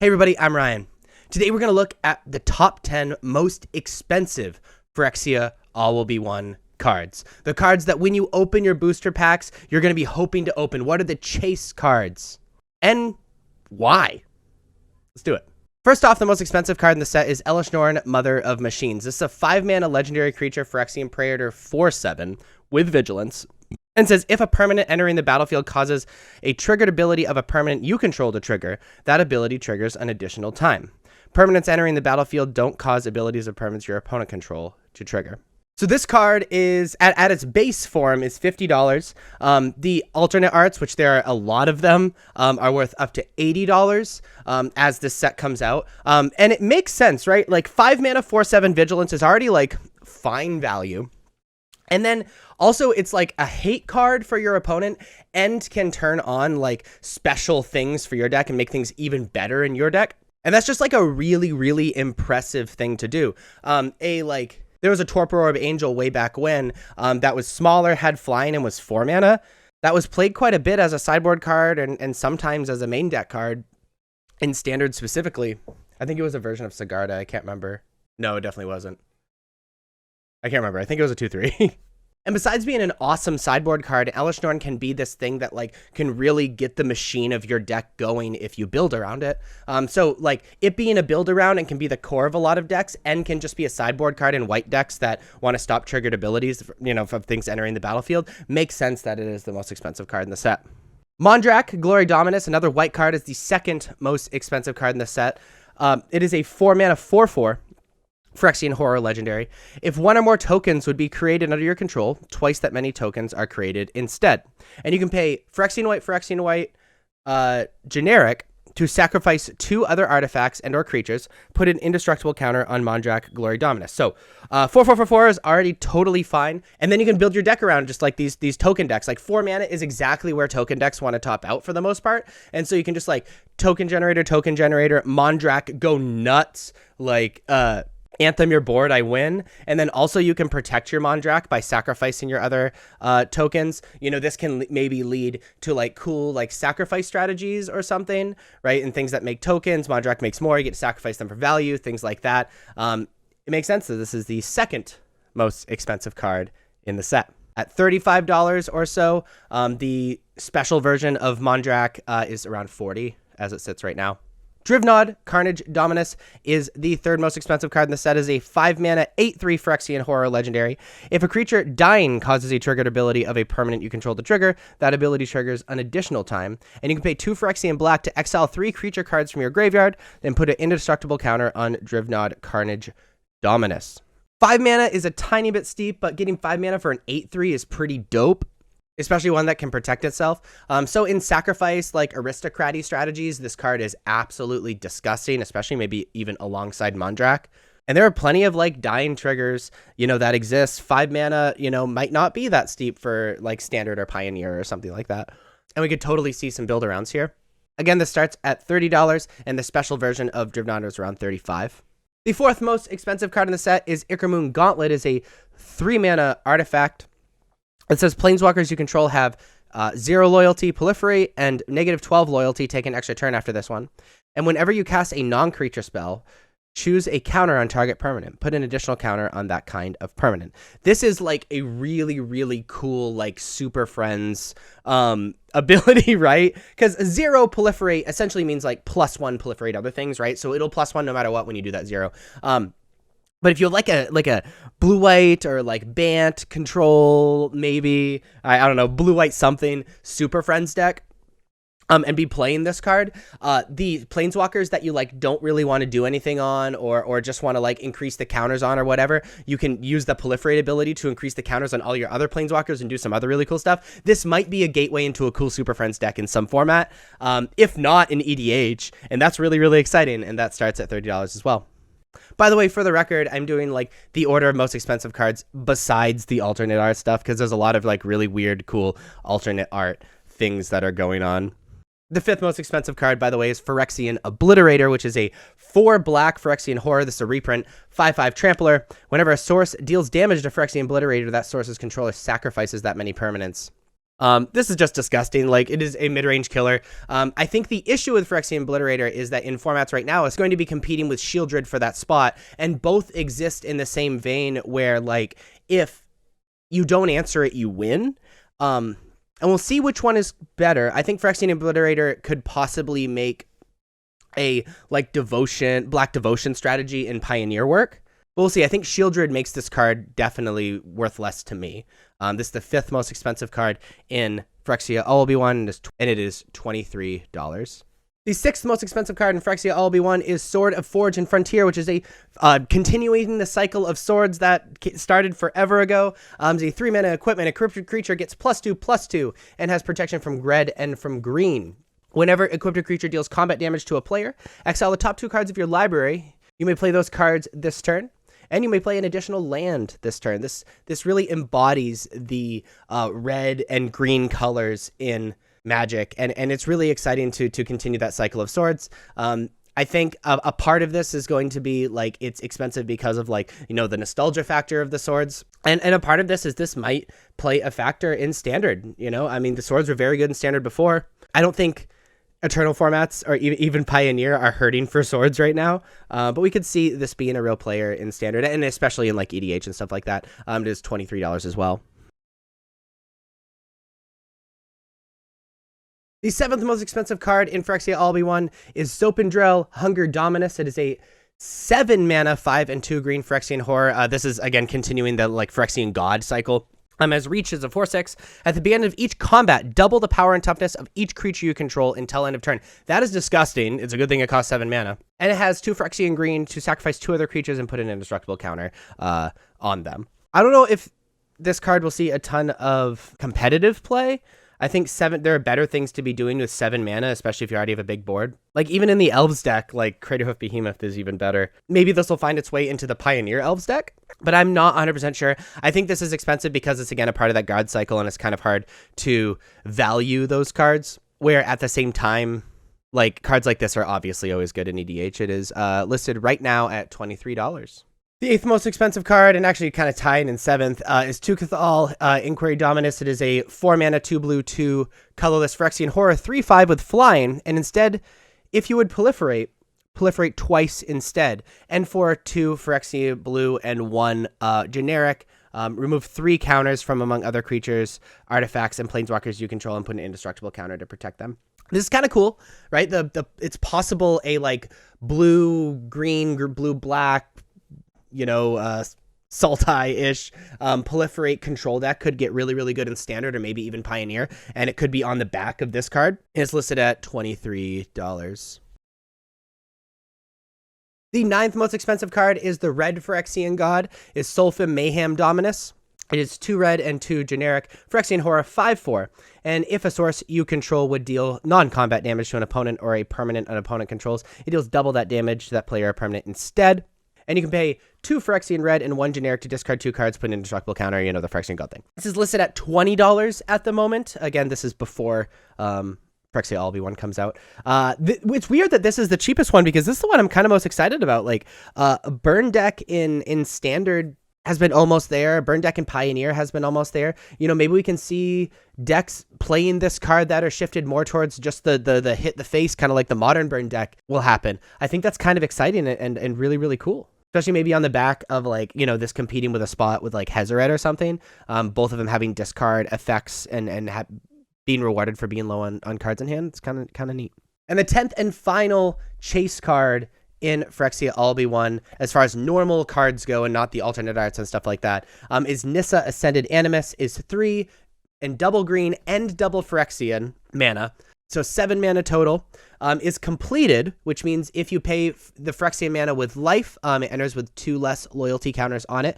Hey everybody, I'm Ryan. Today we're going to look at the top 10 most expensive Phyrexia All Will Be One cards. The cards that when you open your booster packs, you're going to be hoping to open. What are the chase cards? And why? Let's do it. First off, the most expensive card in the set is Elishnorn, Mother of Machines. This is a 5-mana legendary creature, Phyrexian Praetor 4/7 with Vigilance. And says, if a permanent entering the battlefield causes a triggered ability of a permanent you control to trigger, that ability triggers an additional time. Permanents entering the battlefield don't cause abilities of permanents your opponent control to trigger. So this card is, at its base form, is $50. The alternate arts, which there are a lot of them, are worth up to $80 as this set comes out. And it makes sense, right? Like 5-mana 4/7 Vigilance is already like fine value. And then also it's like a hate card for your opponent and can turn on like special things for your deck and make things even better in your deck. And that's just like a really, really impressive thing to do. There was a Torpor Orb Angel way back when that was smaller, had flying, and was 4 mana. That was played quite a bit as a sideboard card and sometimes as a main deck card in Standard specifically. I think it was a version of Sigarda. I can't remember. No, it definitely wasn't. I can't remember. I think it was a 2/3. And besides being an awesome sideboard card, Elishnorn can be this thing that like can really get the machine of your deck going if you build around it. So like it being a build around and can be the core of a lot of decks and can just be a sideboard card in white decks that want to stop triggered abilities, of things entering the battlefield, makes sense that it is the most expensive card in the set. Mondrak, Glory Dominus, another white card, is the second most expensive card in the set. It is a 4-mana 4/4. Phyrexian Horror Legendary. If one or more tokens would be created under your control, twice that many tokens are created instead. And you can pay Phyrexian White, generic to sacrifice 2 other artifacts and or creatures, put an indestructible counter on Mondrak Glory Dominus. So 4/4 is already totally fine. And then you can build your deck around just like these token decks. Like 4 mana is exactly where token decks want to top out for the most part. And so you can just like token generator, Mondrak, go nuts, like Anthem your board, I win. And then also you can protect your Mondrak by sacrificing your other tokens. This can maybe lead to like cool like sacrifice strategies or something, right? And things that make tokens. Mondrak makes more, you get to sacrifice them for value, things like that. It makes sense that this is the second most expensive card in the set. At $35 or so, the special version of Mondrak is around $40 as it sits right now. Drivnod, Carnage Dominus, is the third most expensive card in the set. Is a 5-mana 8/3 Phyrexian Horror Legendary. If a creature dying causes a triggered ability of a permanent you control to trigger, that ability triggers an additional time. And you can pay 2 Phyrexian Black to exile 3 creature cards from your graveyard, then put an indestructible counter on Drivnod, Carnage Dominus. 5 mana is a tiny bit steep, but getting 5 mana for an 8/3 is pretty dope. Especially one that can protect itself. So in sacrifice, like aristocracy strategies, this card is absolutely disgusting, especially maybe even alongside Mondrak. And there are plenty of like dying triggers, that exist. 5 mana, might not be that steep for like Standard or Pioneer or something like that. And we could totally see some build arounds here. Again, this starts at $30 and the special version of Drivnod is around $35. The fourth most expensive card in the set is Ichormoon Gauntlet. Is a 3-mana artifact. It says planeswalkers you control have 0 loyalty, proliferate, and -12 loyalty. Take an extra turn after this one. And whenever you cast a non-creature spell, choose a counter on target permanent. Put an additional counter on that kind of permanent. This is like a really, really cool, like Super Friends ability, right? Because 0 proliferate essentially means like +1 proliferate other things, right? So it'll +1 no matter what when you do that 0. But if you like a blue-white or like Bant control, maybe, I don't know, blue-white something, Super Friends deck, and be playing this card, the planeswalkers that you like don't really want to do anything on or just want to like increase the counters on or whatever, you can use the proliferate ability to increase the counters on all your other planeswalkers and do some other really cool stuff. This might be a gateway into a cool Super Friends deck in some format, if not in EDH, and that's really, really exciting, and that starts at $30 as well. By the way, for the record, I'm doing like the order of most expensive cards besides the alternate art stuff because there's a lot of like really weird, cool alternate art things that are going on. The fifth most expensive card, by the way, is Phyrexian Obliterator, which is a 4-black Phyrexian Horror. This is a reprint, 5/5 Trampler. Whenever a source deals damage to Phyrexian Obliterator, that source's controller sacrifices that many permanents. This is just disgusting. Like, it is a mid-range killer. I think the issue with Phyrexian Obliterator is that in formats right now, it's going to be competing with Shieldred for that spot, and both exist in the same vein where, like, if you don't answer it, you win. And we'll see which one is better. I think Phyrexian Obliterator could possibly make a, like, Black Devotion strategy in Pioneer work. We'll see. I think Shieldred makes this card definitely worth less to me. This is the 5th most expensive card in Phyrexia All-Will-Be-One, and it is $23. The 6th most expensive card in Phyrexia All-Will-Be-One is Sword of Forge and Frontier, which is a continuing the cycle of swords that started forever ago. It's a 3-mana equipment. A equipped creature gets +2/+2 and has protection from red and from green. Whenever equipped creature deals combat damage to a player, exile the top 2 cards of your library. You may play those cards this turn. And you may play an additional land this turn. This really embodies the red and green colors in Magic, and it's really exciting to continue that cycle of swords. I think a part of this is going to be, like, it's expensive because of, like, you know, the nostalgia factor of the swords. And a part of this is this might play a factor in Standard, you know? I mean, the swords were very good in Standard before. I don't think Eternal formats or even Pioneer are hurting for swords right now, but we could see this being a real player in Standard, and especially in, like, EDH and stuff like that. It is $23 as well. The 7th most expensive card in Phyrexia All-Will-Be-One is Zopendrel Hunger Dominus. It is a 7-mana 5 and 2 green Phyrexian horror. This is, again, continuing the, like, Phyrexian God cycle. As Reach is a 4/6. At the beginning of each combat, double the power and toughness of each creature you control until end of turn. That is disgusting. It's a good thing it costs 7 mana. And it has 2 Phyrexian green to sacrifice 2 other creatures and put an indestructible counter on them. I don't know if this card will see a ton of competitive play. I think there are better things to be doing with 7 mana, especially if you already have a big board. Like, even in the Elves deck, like, Craterhoof Behemoth is even better. Maybe this will find its way into the Pioneer Elves deck, but I'm not 100% sure. I think this is expensive because it's, again, a part of that guard cycle, and it's kind of hard to value those cards, where at the same time, like, cards like this are obviously always good in EDH. It is listed right now at $23. The 8th most expensive card, and actually kind of tied in 7th, is Tucathal Inquiry Dominus. It is a 4-mana, 2 blue, 2 colorless Phyrexian horror, 3/5 with flying, and instead, if you would proliferate twice instead. And for 2 Phyrexia blue and 1 generic, remove 3 counters from among other creatures, artifacts, and planeswalkers you control, and put an indestructible counter to protect them. This is kind of cool, right? It's possible a, like, blue, green, blue, black, you know, Sultai-ish proliferate control deck could get really, really good in Standard or maybe even Pioneer, and it could be on the back of this card. It's listed at $23. The 9th most expensive card is the red Phyrexian God, is Solfim Mayhem Dominus. It is 2 red and 2 generic Phyrexian horror, 5/4. And if a source you control would deal non-combat damage to an opponent or a permanent an opponent controls, it deals double that damage to that player or permanent instead. And you can pay 2 Phyrexian red and 1 generic to discard 2 cards, put an indestructible counter, you know, the Phyrexian God thing. This is listed at $20 at the moment. Again, this is before Phyrexia All-Will-Be-One comes out. It's weird that this is the cheapest one because this is the one I'm kind of most excited about. Like, a burn deck in Standard has been almost there. Burn deck in Pioneer has been almost there. You know, maybe we can see decks playing this card that are shifted more towards just the hit the face, kind of like the modern burn deck will happen. I think that's kind of exciting and really, really cool. Especially maybe on the back of, like, you know, this competing with a spot with, like, Hezeret or something. Both of them having discard effects and being rewarded for being low on cards in hand. It's kind of neat. And the 10th and final chase card in Phyrexia All-Will-Be-One, as far as normal cards go and not the alternate arts and stuff like that, is Nissa Ascended Animus, is 3 and double green and double Phyrexian mana. So 7 mana total, is completed, which means if you pay the Phyrexian mana with life, it enters with 2 less loyalty counters on it.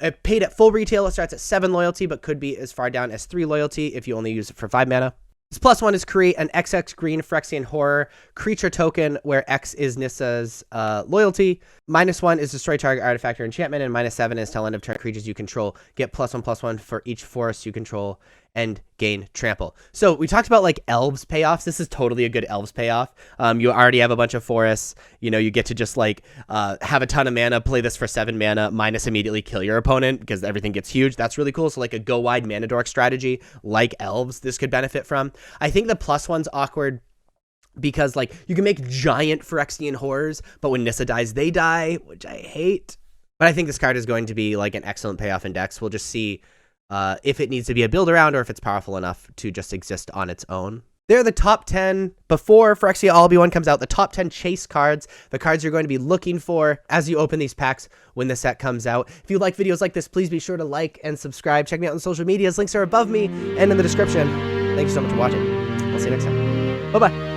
It paid at full retail, it starts at 7 loyalty, but could be as far down as 3 loyalty if you only use it for 5 mana. This +1 is create an XX green Phyrexian horror creature token where X is Nissa's loyalty. -1 is destroy target artifact or enchantment, and -7 is till end of turn creatures you control get +1/+1 for each forest you control and gain trample. So we talked about like elves payoffs. This is totally a good elves payoff. You already have a bunch of forests. You know, you get to just like have a ton of mana, play this for 7 mana, minus immediately kill your opponent because everything gets huge. That's really cool. So like a go wide mana dork strategy like elves, this could benefit from. I think the +1's awkward because like you can make giant Phyrexian horrors, but when Nissa dies, they die, which I hate. But I think this card is going to be like an excellent payoff in decks. We'll just see if it needs to be a build around or if it's powerful enough to just exist on its own. They're the top 10 before Phyrexia All Be One comes out, the top 10 chase cards, the cards you're going to be looking for as you open these packs when the set comes out. If you like videos like this, please be sure to like and subscribe. Check me out on social medias. Links are above me and in the description. Thank you so much for watching. I'll see you next time. Bye-bye.